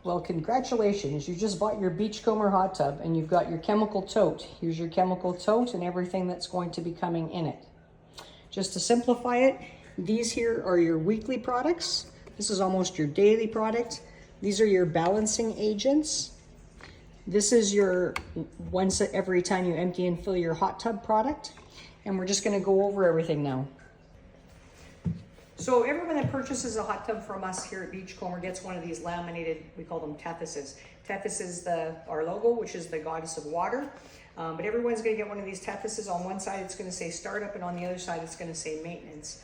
Well, congratulations. You just bought your Beachcomber hot tub and you've got your chemical tote. Here's your chemical tote and everything that's going to be coming in it. Just to simplify it, these here are your weekly products. This is almost your daily product. These are your balancing agents. This is your once every time you empty and fill your hot tub product. And we're just gonna go over everything now. So everyone that purchases a hot tub from us here at Beachcomber gets one of these laminated, we call them Tethys. Tethys is our logo, which is the goddess of water. But everyone's gonna get one of these Tethys. On one side it's gonna say startup and on the other side it's gonna say maintenance.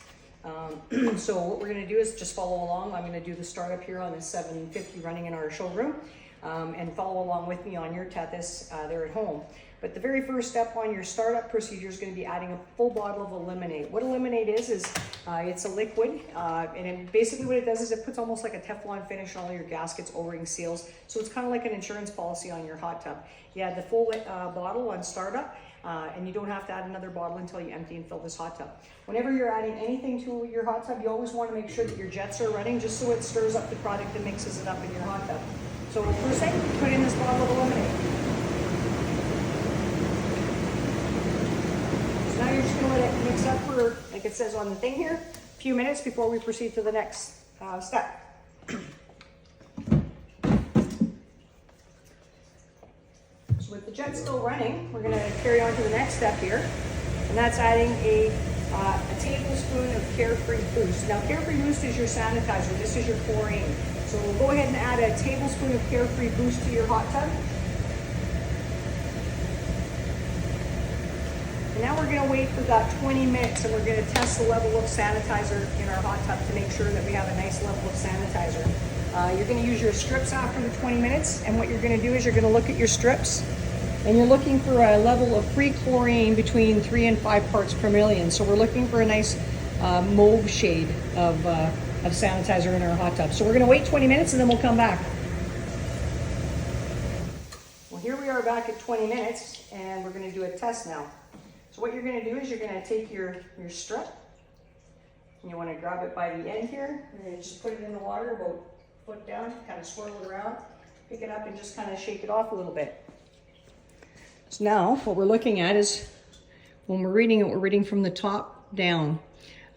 So what we're gonna do is just follow along. I'm gonna do the startup here on the 750 running in our showroom and follow along with me on your Tethys there at home. But the very first step on your startup procedure is going to be adding a full bottle of Eliminate. What Eliminate is it's a liquid, and basically what it does is it puts almost like a Teflon finish on all your gaskets, O-ring seals. So it's kind of like an insurance policy on your hot tub. You add the full bottle on startup, and you don't have to add another bottle until you empty and fill this hot tub. Whenever you're adding anything to your hot tub, you always want to make sure that your jets are running just so it stirs up the product and mixes it up in your hot tub. So first thing, put in this bottle of Eliminate. Now you're just going to let it mix up for, like it says on the thing here, a few minutes before we proceed to the next step. So with the jet still running, we're going to carry on to the next step here, and that's adding a tablespoon of Carefree Boost. Now Carefree Boost is your sanitizer, this is your chlorine. So we'll go ahead and add a tablespoon of Carefree Boost to your hot tub. Now we're going to wait for about 20 minutes and we're going to test the level of sanitizer in our hot tub to make sure that we have a nice level of sanitizer. You're going to use your strips after the 20 minutes, and what you're going to do is you're going to look at your strips and you're looking for a level of free chlorine between 3 and 5 parts per million. So we're looking for a nice mauve shade of sanitizer in our hot tub. So we're going to wait 20 minutes and then we'll come back. Well, here we are back at 20 minutes and we're going to do a test now. So what you're going to do is you're going to take your strip and you want to grab it by the end here. You're going to just put it in the water about a foot down, kind of swirl it around, pick it up and just kind of shake it off a little bit. So now what we're looking at is when we're reading it, we're reading from the top down.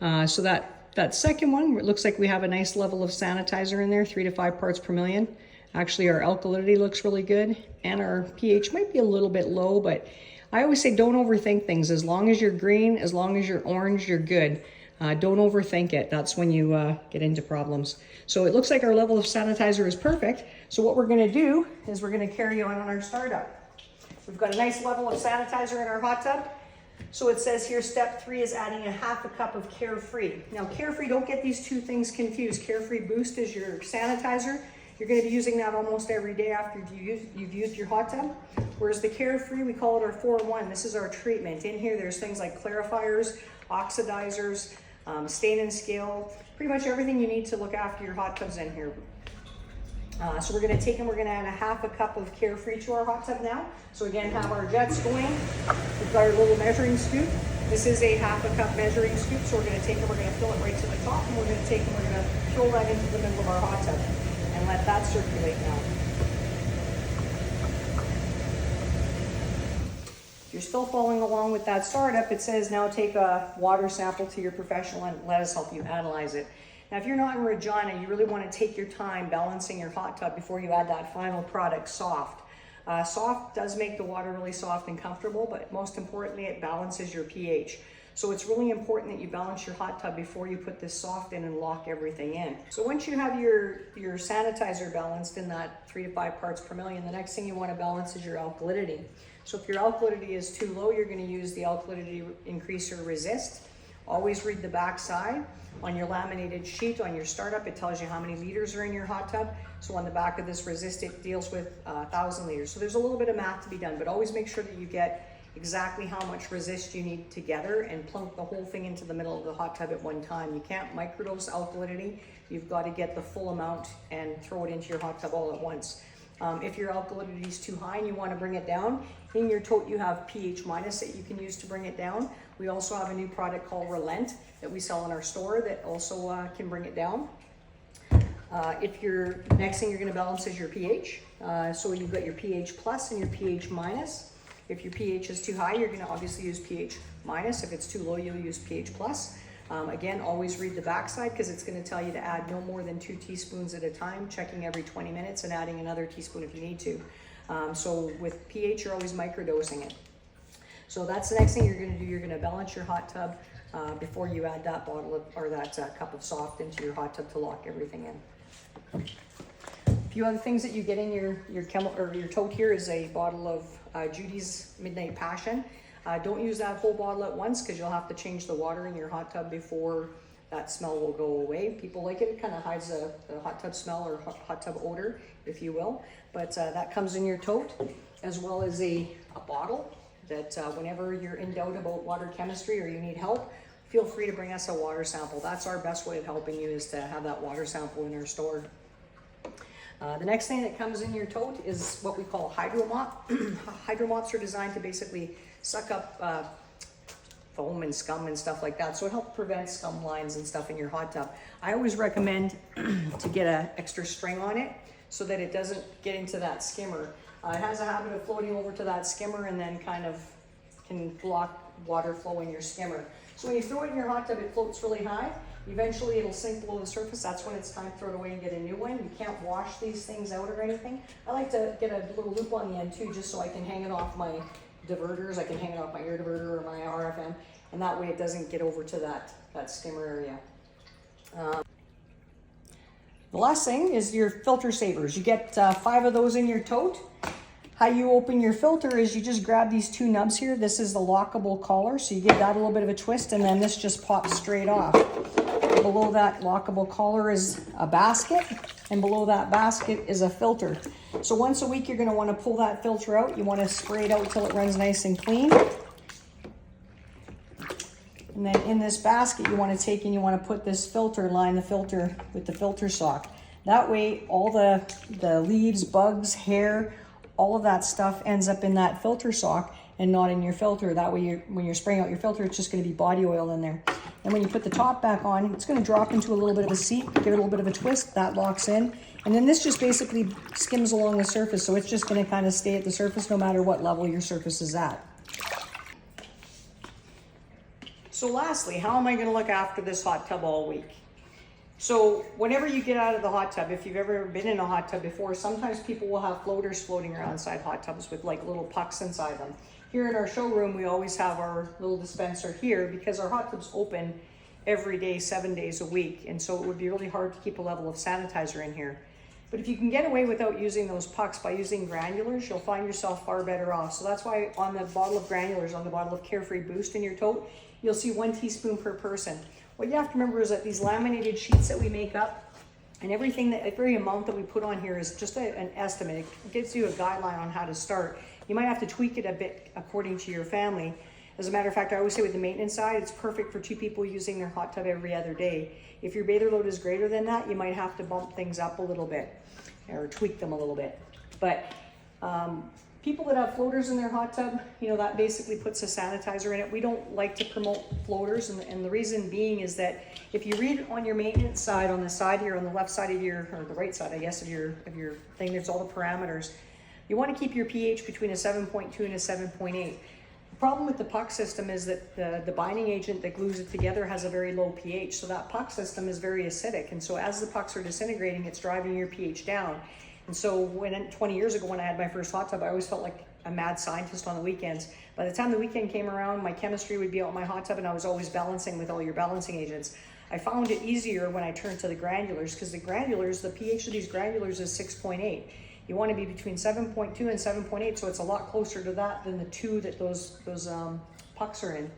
So that second one, it looks like we have a nice level of sanitizer in there, 3 to 5 parts per million. Actually, our alkalinity looks really good and our pH might be a little bit low, but I always say don't overthink things. As long as you're green, as long as you're orange, you're good. Don't overthink it. That's when you get into problems. So it looks like our level of sanitizer is perfect. So what we're going to do is we're going to carry on our startup. We've got a nice level of sanitizer in our hot tub. So it says here step 3 is adding a half a cup of Carefree. Now Carefree, don't get these two things confused. Carefree Boost is your sanitizer. You're going to be using that almost every day after you've used your hot tub. Whereas the Carefree, we call it our 4-in-1. This is our treatment. In here, there's things like clarifiers, oxidizers, stain and scale, pretty much everything you need to look after your hot tubs in here. So we're going to take and we're going to add a half a cup of Carefree to our hot tub now. So again, have our jets going. We've got our little measuring scoop. This is a half a cup measuring scoop. So we're going to take and we're going to fill it right to the top, and we're going to take and we're going to fill that into the middle of our hot tub and let that circulate now. If you're still following along with that startup, it says now take a water sample to your professional and let us help you analyze it. Now, if you're not in Regina, you really want to take your time balancing your hot tub before you add that final product, Soft. Soft does make the water really soft and comfortable, but most importantly, it balances your pH. So it's really important that you balance your hot tub before you put this Soft in and lock everything in. So once you have your sanitizer balanced in that 3 to 5 parts per million, the next thing you want to balance is your alkalinity. So if your alkalinity is too low, you're going to use the alkalinity increaser Resist. Always read the back side. On your laminated sheet, on your startup, it tells you how many liters are in your hot tub. So on the back of this Resist, it deals with 1,000 liters. So there's a little bit of math to be done, but always make sure that you get exactly how much Resist you need together and plunk the whole thing into the middle of the hot tub at one time. You can't microdose alkalinity. You've got to get the full amount and throw it into your hot tub all at once. If your alkalinity is too high and you want to bring it down, in your tote you have pH minus that you can use to bring it down. We also have a new product called Relent that we sell in our store that also can bring it down. If your next thing you're going to balance is your pH. So you've got your pH plus and your pH minus. If your pH is too high, you're going to obviously use pH minus. If it's too low, you'll use pH plus. Again, always read the backside because it's going to tell you to add no more than 2 teaspoons at a time, checking every 20 minutes and adding another teaspoon if you need to. So with pH, you're always microdosing it. So that's the next thing you're going to do. You're going to balance your hot tub before you add that bottle of, or that cup of soft into your hot tub to lock everything in. A few other things that you get in your tote here is a bottle of Judy's Midnight Passion. Don't use that whole bottle at once because you'll have to change the water in your hot tub before that smell will go away. People like it. It kind of hides the hot tub smell or hot tub odor, if you will. But that comes in your tote, as well as a bottle that whenever you're in doubt about water chemistry or you need help, feel free to bring us a water sample. That's our best way of helping you, is to have that water sample in our store. The next thing that comes in your tote is what we call hydromop. Hydromops are designed to basically suck up foam and scum and stuff like that. So it helps prevent scum lines and stuff in your hot tub. I always recommend to get an extra string on it so that it doesn't get into that skimmer. It has a habit of floating over to that skimmer and then kind of can block water flow in your skimmer. So when you throw it in your hot tub, it floats really high. Eventually it'll sink below the surface. That's when it's time to throw it away and get a new one. You can't wash these things out or anything. I like to get a little loop on the end too, just so I can hang it off my diverters. I can hang it off my air diverter or my RFM, and that way it doesn't get over to that skimmer area. The last thing is your filter savers. You get 5 of those in your tote. How you open your filter is you just grab these 2 nubs here. This is the lockable collar, so you give that a little bit of a twist, and then this just pops straight off. Below that lockable collar is a basket, and below that basket is a filter. So once a week, you're going to want to pull that filter out. You want to spray it out until it runs nice and clean. And then in this basket, you want to take and you want to put this filter, line the filter with the filter sock. That way, all the leaves, bugs, hair, all of that stuff ends up in that filter sock and not in your filter. That way, when you're spraying out your filter, it's just going to be body oil in there. And when you put the top back on, it's going to drop into a little bit of a seat, give it a little bit of a twist, that locks in. And then this just basically skims along the surface, so it's just going to kind of stay at the surface no matter what level your surface is at. So lastly, how am I going to look after this hot tub all week? So whenever you get out of the hot tub, if you've ever been in a hot tub before, sometimes people will have floaters floating around inside hot tubs with like little pucks inside them. Here in our showroom, we always have our little dispenser here because our hot tub's open every day, 7 days a week. And so it would be really hard to keep a level of sanitizer in here. But if you can get away without using those pucks by using granulars, you'll find yourself far better off. So that's why on the bottle of granulars, on the bottle of Carefree Boost in your tote, you'll see 1 teaspoon per person. What you have to remember is that these laminated sheets that we make up, and every amount that we put on here is just an estimate. It gives you a guideline on how to start. You might have to tweak it a bit according to your family. As a matter of fact, I always say with the maintenance side, it's perfect for 2 people using their hot tub every other day. If your bather load is greater than that, you might have to bump things up a little bit or tweak them a little bit. But people that have floaters in their hot tub, that basically puts a sanitizer in it. We don't like to promote floaters, and the reason being is that if you read on your maintenance side, on the side here, on the left side of or the right side, I guess, of your thing, there's all the parameters. You want to keep your pH between a 7.2 and a 7.8. The problem with the puck system is that the binding agent that glues it together has a very low pH, so that puck system is very acidic, and so as the pucks are disintegrating, it's driving your pH down. And so 20 years ago when I had my first hot tub, I always felt like a mad scientist on the weekends. By the time the weekend came around, my chemistry would be out in my hot tub and I was always balancing with all your balancing agents. I found it easier when I turned to the granulars, because the pH of these granulars is 6.8. You want to be between 7.2 and 7.8, so it's a lot closer to that than the 2 that those pucks are in.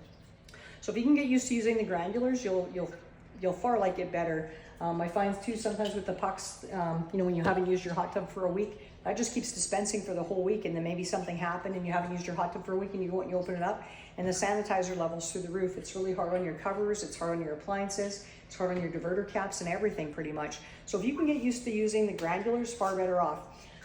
So if you can get used to using the granulars, you'll far like it better. I find too sometimes with the pucks, when you haven't used your hot tub for a week, that just keeps dispensing for the whole week, and then maybe something happened and you haven't used your hot tub for a week and you go and you open it up and the sanitizer level's through the roof. It's really hard on your covers, it's hard on your appliances, it's hard on your diverter caps and everything pretty much. So if you can get used to using the granulars, far better off.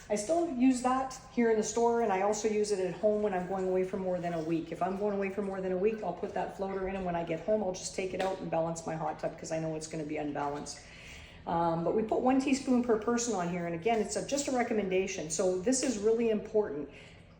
I still use that here in the store, and I also use it at home when I'm going away for more than a week. If I'm going away for more than a week, I'll put that floater in, and when I get home, I'll just take it out and balance my hot tub because I know it's going to be unbalanced. But we put 1 teaspoon per person on here, and again, it's just a recommendation. So this is really important.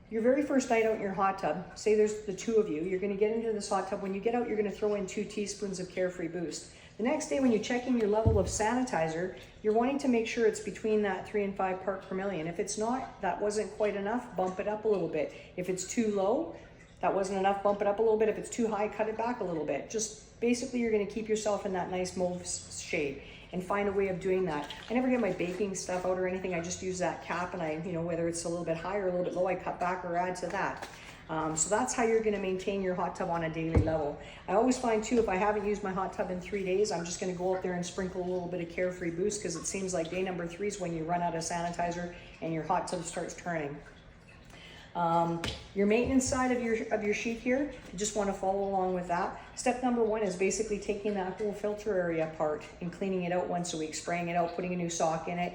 Your very first night out in your hot tub, say there's the 2 of you, you're gonna get into this hot tub. When you get out, you're gonna throw in 2 teaspoons of Carefree Boost. The next day when you're checking your level of sanitizer, you're wanting to make sure it's between that 3 and 5 part per million. If it's not, that wasn't quite enough, bump it up a little bit. If it's too low, that wasn't enough, bump it up a little bit. If it's too high, cut it back a little bit. Just basically you're gonna keep yourself in that nice mauve shade and find a way of doing that. I never get my baking stuff out or anything. I just use that cap, and I, whether it's a little bit high or a little bit low, I cut back or add to that. So that's how you're gonna maintain your hot tub on a daily level. I always find too, if I haven't used my hot tub in 3 days, I'm just gonna go out there and sprinkle a little bit of Carefree Boost, because it seems like day number 3 is when you run out of sanitizer and your hot tub starts turning. Your maintenance side of your sheet here, you just want to follow along with that. Step number 1 is basically taking that whole filter area apart and cleaning it out once a week, spraying it out, putting a new sock in it.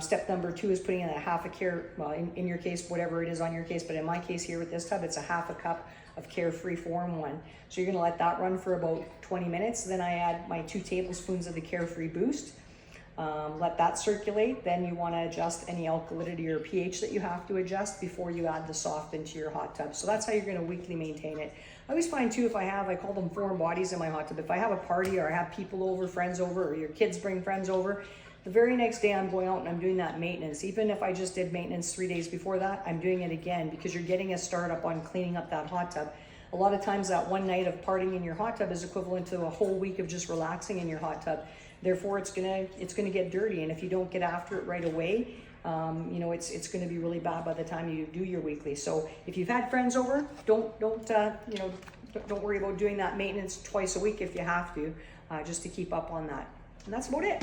Step number 2 is putting in a half a well, in your case, whatever it is on your case, but in my case here with this tub, it's a half a cup of Carefree 4-in-1. So you're going to let that run for about 20 minutes. Then I add my 2 tablespoons of the Carefree Boost. Let that circulate. Then you want to adjust any alkalinity or pH that you have to adjust before you add the soft into your hot tub. So that's how you're going to weekly maintain it. I always find too, if I call them foreign bodies in my hot tub, if I have a party or I have people over, friends over, or your kids bring friends over, the very next day I'm going out and I'm doing that maintenance. Even if I just did maintenance 3 days before that, I'm doing it again, because you're getting a start up on cleaning up that hot tub. A lot of times that one night of partying in your hot tub is equivalent to a whole week of just relaxing in your hot tub. Therefore, it's gonna get dirty, and if you don't get after it right away, it's gonna be really bad by the time you do your weekly. So if you've had friends over, don't worry about doing that maintenance twice a week if you have to, just to keep up on that. And that's about it.